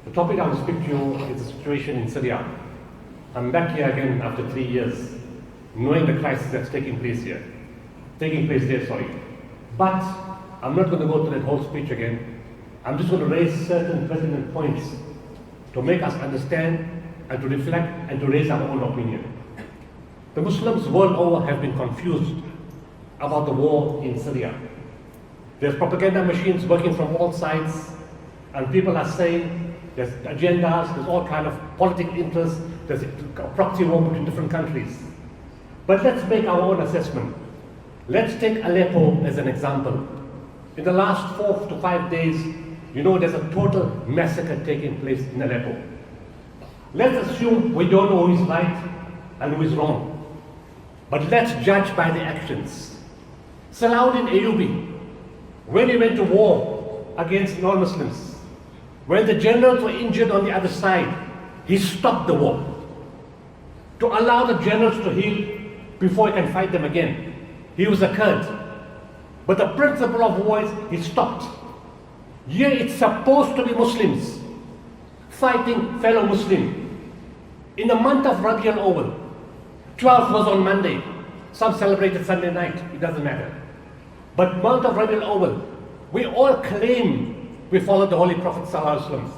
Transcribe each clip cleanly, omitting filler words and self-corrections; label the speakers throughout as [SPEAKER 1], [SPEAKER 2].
[SPEAKER 1] The topic I will speak to you is the situation in Syria. I'm back here again after 3 years, knowing the crisis that's taking place there. But I'm not going to go through that whole speech again. I'm just going to raise certain pertinent points to make us understand and to reflect and to raise our own opinion. The Muslims world over have been confused about the war in Syria. There's propaganda machines working from all sides, and people are saying there's agendas, there's all kind of political interests, there's a proxy war between different countries. But let's make our own assessment. Let's take Aleppo as an example. In the last 4 to 5 days, there's a total massacre taking place in Aleppo. Let's assume we don't know who is right and who is wrong. But let's judge by the actions. Salahuddin Ayyubi, when he went to war against non-Muslims, when the generals were injured on the other side, he stopped the war to allow the generals to heal before he can fight them again. He was a Kurd. But the principle of war is he stopped. Here it's supposed to be Muslims fighting fellow Muslim. In the month of Rabiul Awwal, 12th was on Monday. Some celebrated Sunday night, it doesn't matter. But month of Rabiul Awwal, we all claim we follow the Holy Prophet ﷺ.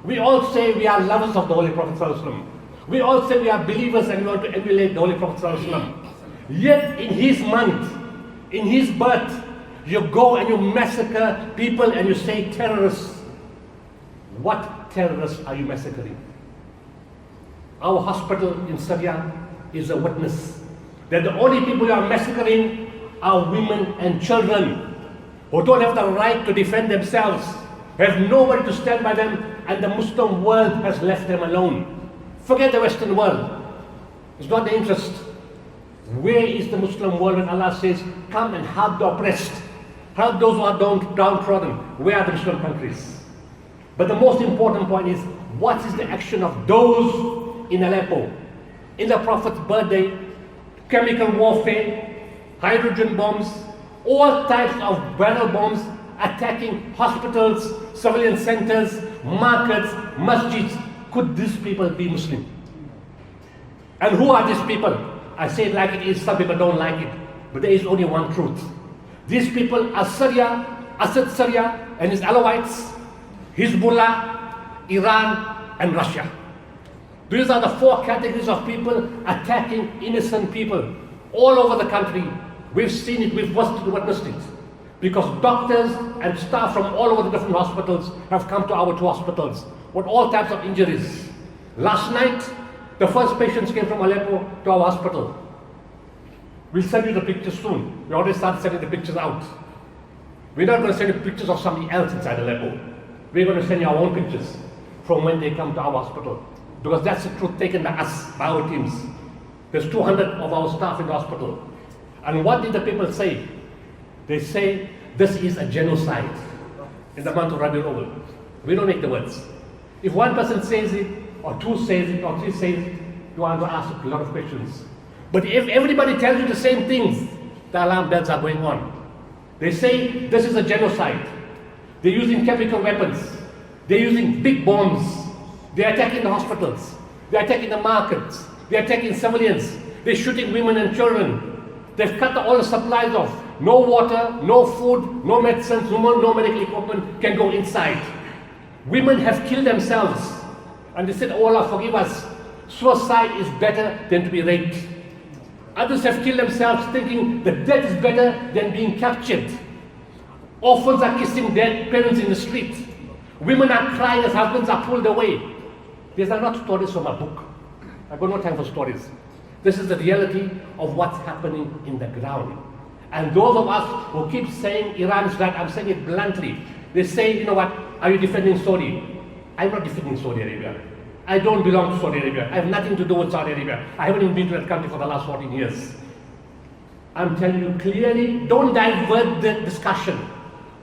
[SPEAKER 1] We all say we are lovers of the Holy Prophet ﷺ. We all say we are believers and we want to emulate the Holy Prophet ﷺ. Yet in his month, in his birth, you go and you massacre people and you say terrorists. What terrorists are you massacring? Our hospital in Syria is a witness that the only people you are massacring are women and children who don't have the right to defend themselves, have nobody to stand by them, and the Muslim world has left them alone. Forget the Western world. It's not the interest. Where is the Muslim world when Allah says, come and help the oppressed, help those who are downtrodden? Where are the Muslim countries? But the most important point is, what is the action of those in Aleppo? In the Prophet's birthday, chemical warfare, hydrogen bombs, all types of barrel bombs attacking hospitals, civilian centers, markets, masjids. Could these people be Muslim? And who are these people? I say it like it is, some people don't like it, but there is only one truth. These people are Syria, Assad Syria and his Alawites, Hezbollah, Iran and Russia. These are the 4 categories of people attacking innocent people all over the country. We've seen it, we've witnessed it. Because doctors and staff from all over the different hospitals have come to our 2 hospitals with all types of injuries. Last night, the first patients came from Aleppo to our hospital. We'll send you the pictures soon. We already started sending the pictures out. We're not going to send you pictures of somebody else inside Aleppo. We're going to send you our own pictures from when they come to our hospital. Because that's the truth taken by us, by our teams. There's 200 of our staff in the hospital. And what did the people say? They say, this is a genocide in the month of Rabiul Awwal. We don't make the words. If one person says it, or 2 says it, or 3 says it, you are going to ask a lot of questions. But if everybody tells you the same things, the alarm bells are going on. They say, this is a genocide. They're using chemical weapons. They're using big bombs. They're attacking the hospitals. They're attacking the markets. They're attacking civilians. They're shooting women and children. They've cut all the supplies off. No water, no food, no medicines, no medical equipment can go inside. Women have killed themselves. And they said, oh Allah, forgive us. Suicide is better than to be raped. Others have killed themselves thinking that death is better than being captured. Orphans are kissing dead parents in the street. Women are crying as husbands are pulled away. These are not stories from a book. I've got no time for stories. This is the reality of what's happening in the ground. And those of us who keep saying Iran is right, I'm saying it bluntly. They say, you know what, are you defending Saudi? I'm not defending Saudi Arabia. I don't belong to Saudi Arabia. I have nothing to do with Saudi Arabia. I haven't even been to that country for the last 14 years. I'm telling you clearly, don't divert the discussion.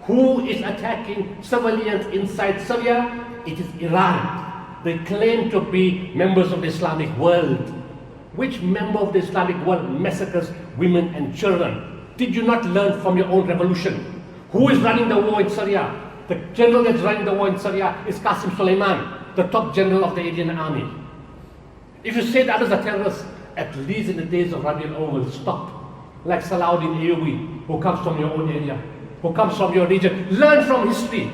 [SPEAKER 1] Who is attacking civilians inside Syria? It is Iran. They claim to be members of the Islamic world. Which member of the Islamic world massacres women and children? Did you not learn from your own revolution? Who is running the war in Syria? The general that's running the war in Syria is Qasem Sooliman, the top general of the Indian army. If you say the others are terrorists, at least in the days of Rabiul Awwal, stop. Like Salahuddin Ayyubi, who comes from your own area, who comes from your region. Learn from history.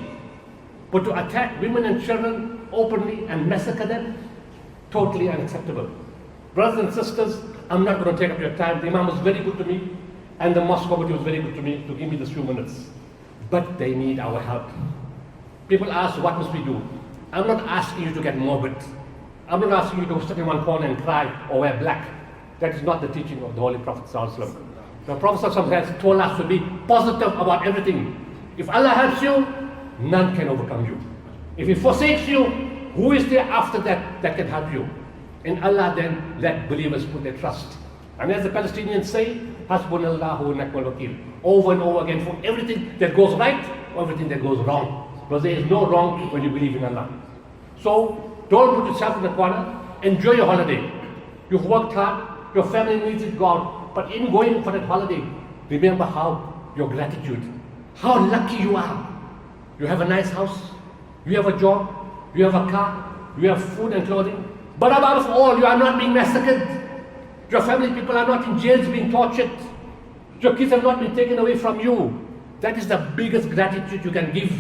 [SPEAKER 1] But to attack women and children openly and massacre them, totally unacceptable. Brothers and sisters, I'm not going to take up your time. The Imam was very good to me, and the mosque committee was very good to me to give me this few minutes. But they need our help. People ask, what must we do? I'm not asking you to get morbid. I'm not asking you to sit in one corner and cry or wear black. That is not the teaching of the Holy Prophet ﷺ. The Prophet ﷺ has told us to be positive about everything. If Allah helps you, none can overcome you. If He forsakes you, who is there after that can help you? In Allah then, let believers put their trust. And as the Palestinians say, Hasbunallahu wa ni'mal wakeel. Over and over again for everything that goes right or everything that goes wrong. Because there is no wrong when you believe in Allah. So, don't put yourself in the corner. Enjoy your holiday. You've worked hard. Your family needs it, God. But in going for that holiday, remember your gratitude. How lucky you are. You have a nice house. You have a job. You have a car. You have food and clothing. But above all, you are not being massacred. Your family people are not in jails being tortured. Your kids have not been taken away from you. That is the biggest gratitude you can give.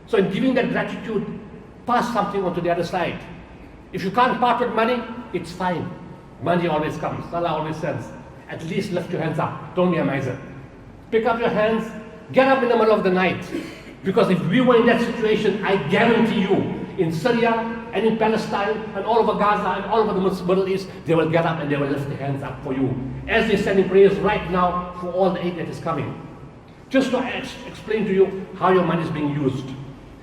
[SPEAKER 1] So in giving that gratitude, pass something on to the other side. If you can't part with money, it's fine. Money always comes. Allah always sends. At least lift your hands up. Don't be a miser. Pick up your hands. Get up in the middle of the night. Because if we were in that situation, I guarantee you, in Syria and in Palestine and all over Gaza and all over the Middle East, they will get up and they will lift their hands up for you. As they're sending prayers right now for all the aid that is coming. Just to explain to you how your money is being used.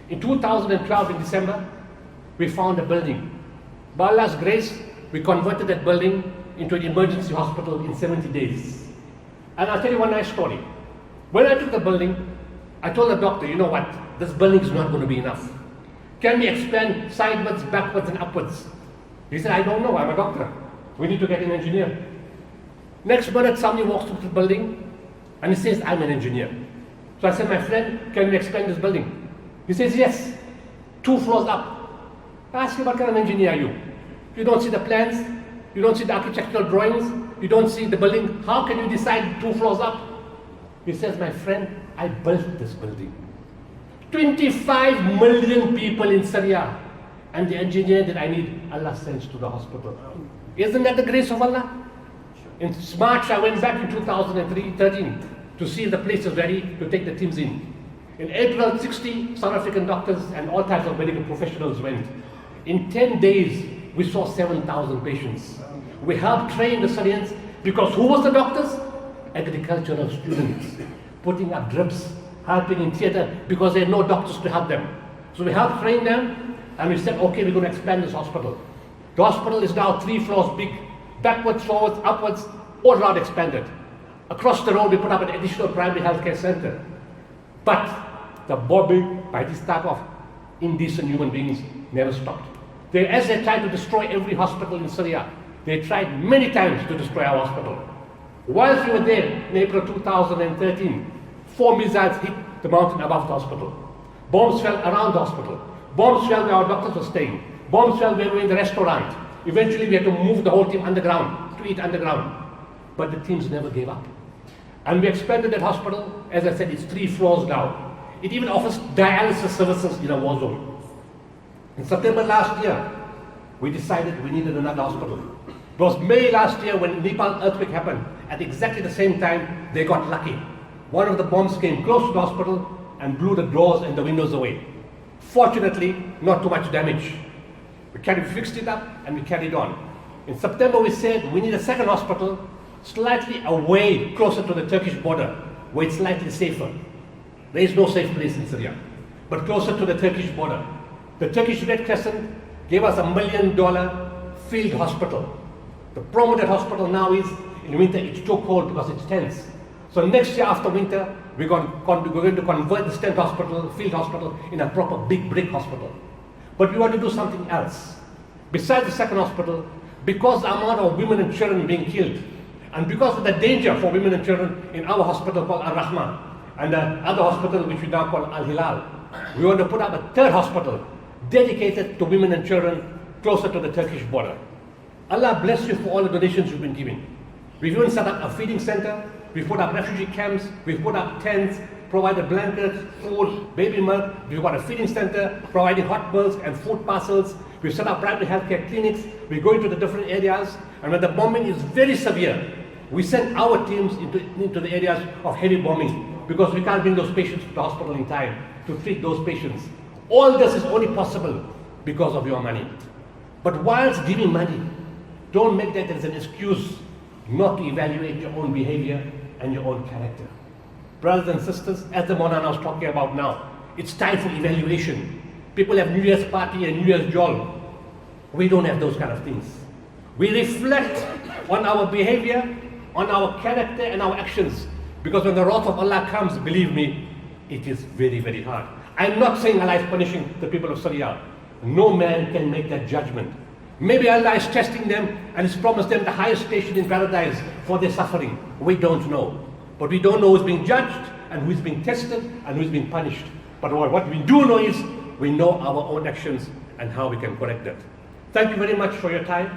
[SPEAKER 1] In 2012, in December, we found a building. By Allah's grace, we converted that building into an emergency hospital in 70 days. And I'll tell you one nice story. When I took the building, I told the doctor, you know what, this building is not going to be enough. Can we expand sideways, backwards, and upwards? He said, I don't know, I'm a doctor. We need to get an engineer. Next minute, somebody walks through the building and he says, I'm an engineer. So I said, my friend, can we expand this building? He says, yes, 2 floors up. I asked him, what kind of engineer are you? You don't see the plans, you don't see the architectural drawings, you don't see the building. How can you decide 2 floors up? He says, my friend, I built this building. 25 million people in Syria. And the engineer that I need, Allah sends to the hospital. Isn't that the grace of Allah? In March, I went back in 2013 to see if the place is ready to take the teams in. In April, 60 South African doctors and all types of medical professionals went. In 10 days, we saw 7,000 patients. We helped train the Syrians because who was the doctors? Agricultural students, putting up drips, helping in theater because there are no doctors to help them. So we helped train them and we said, okay, we're going to expand this hospital. The hospital is now 3 floors big, backwards, forwards, upwards, all around expanded. Across the road, we put up an additional primary healthcare center. But the bombing by this type of indecent human beings never stopped. As they tried to destroy every hospital in Syria, they tried many times to destroy our hospital. Whilst we were there in April 2013, 4 missiles hit the mountain above the hospital. Bombs fell around the hospital. Bombs fell where our doctors were staying. Bombs fell where we were in the restaurant. Eventually we had to move the whole team underground, to eat underground. But the teams never gave up. And we expanded that hospital. As I said, it's 3 floors now. It even offers dialysis services in a war zone. In September last year, we decided we needed another hospital. It was May last year when Nepal earthquake happened. At exactly the same time, they got lucky. One of the bombs came close to the hospital and blew the doors and the windows away. Fortunately, not too much damage. We fixed it up and we carried on. In September, we said we need a second hospital slightly away, closer to the Turkish border, where it's slightly safer. There is no safe place in Syria, but closer to the Turkish border. The Turkish Red Crescent gave us $1 million field hospital. The problem with that hospital now is, in winter, it's too cold because it's tents. So next year after winter, we're going to convert this tent hospital, field hospital, in a proper big brick hospital. But we want to do something else. Besides the second hospital, because the amount of women and children being killed, and because of the danger for women and children in our hospital called Al-Rahma, and the other hospital which we now call Al-Hilal, We want to put up a third hospital dedicated to women and children closer to the Turkish border. Allah bless you for all the donations you've been giving. We've even set up a feeding center, we've put up refugee camps, we've put up tents, provided blankets, food, baby milk, we've got a feeding center, providing hot meals and food parcels, we've set up primary healthcare clinics, we're going to the different areas, and when the bombing is very severe, we send our teams into the areas of heavy bombing, because we can't bring those patients to the hospital in time to treat those patients. All this is only possible because of your money. But whilst giving money, don't make that as an excuse not to evaluate your own behavior and your own character. Brothers and sisters, as the Maulana was talking about now, it's time for evaluation. People have New Year's party and New Year's jol. We don't have those kind of things. We reflect on our behavior, on our character and our actions. Because when the wrath of Allah comes, believe me, it is very, very hard. I'm not saying Allah is punishing the people of Syria. No man can make that judgment. Maybe Allah is testing them and has promised them the highest station in paradise for their suffering. We don't know. But we don't know who's being judged and who's being tested and who's being punished. But what we do know is we know our own actions and how we can correct that. Thank you very much for your time.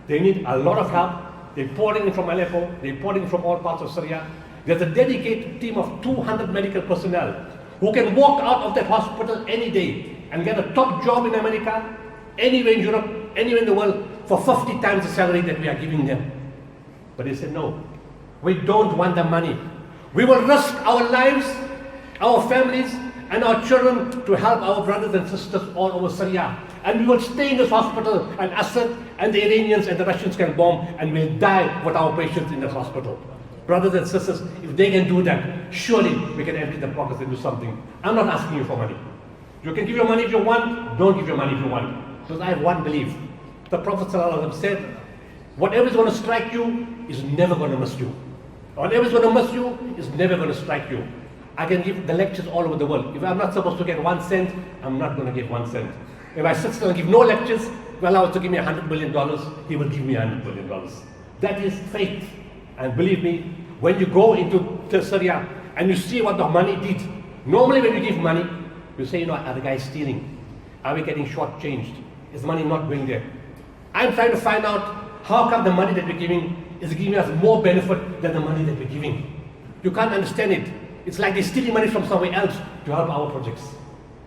[SPEAKER 1] They need a lot of help. They're pouring in from Aleppo. They're pouring in from all parts of Syria. There's a dedicated team of 200 medical personnel who can walk out of that hospital any day and get a top job in America, anywhere in Europe, anywhere in the world, for 50 times the salary that we are giving them. But they said, no, we don't want the money. We will risk our lives, our families, and our children to help our brothers and sisters all over Syria. And we will stay in this hospital, and Assad and the Iranians and the Russians can bomb, and we'll die with our patients in this hospital. Brothers and sisters, if they can do that, surely we can empty the pockets and do something. I'm not asking you for money. You can give your money if you want, don't give your money if you want. Because I have one belief. The Prophet ﷺ said, whatever is going to strike you is never going to miss you. Whatever is going to miss you is never going to strike you. I can give the lectures all over the world. If I'm not supposed to get 1 cent, I'm not going to give 1 cent. If I sit still and give no lectures, if Allah was to give me $100 billion, He will give me $100 billion. That is faith. And believe me, when you go into Syria and you see what the money did, normally when you give money, you say, are the guys stealing? Are we getting shortchanged? Is money not going there? I'm trying to find out how come the money that we're giving is giving us more benefit than the money that we're giving. You can't understand it. It's like they're stealing money from somewhere else to help our projects.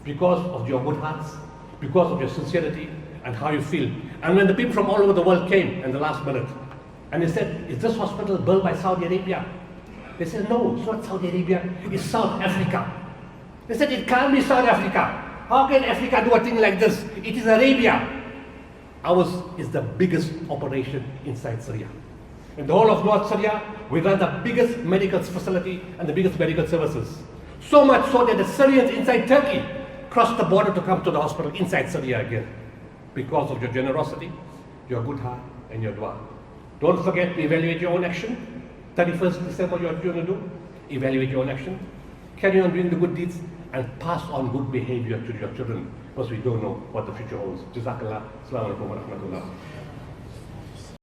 [SPEAKER 1] Because of your good hearts, because of your sincerity and how you feel. And when the people from all over the world came in the last minute, and they said, is this hospital built by Saudi Arabia? They said, no, it's not Saudi Arabia, it's South Africa. They said, it can't be South Africa. How can Africa do a thing like this? It is Arabia. Ours is the biggest operation inside Syria. In the whole of North Syria, we run the biggest medical facility and the biggest medical services. So much so that the Syrians inside Turkey crossed the border to come to the hospital inside Syria again. Because of your generosity, your good heart, and your dua. Don't forget to evaluate your own action. 31st December, what you're going to do? Evaluate your own action. Carry on doing the good deeds and pass on good behavior to your children, because we don't know what the future holds. Jazakallah. Assalamu alaikum wa rahmatullah.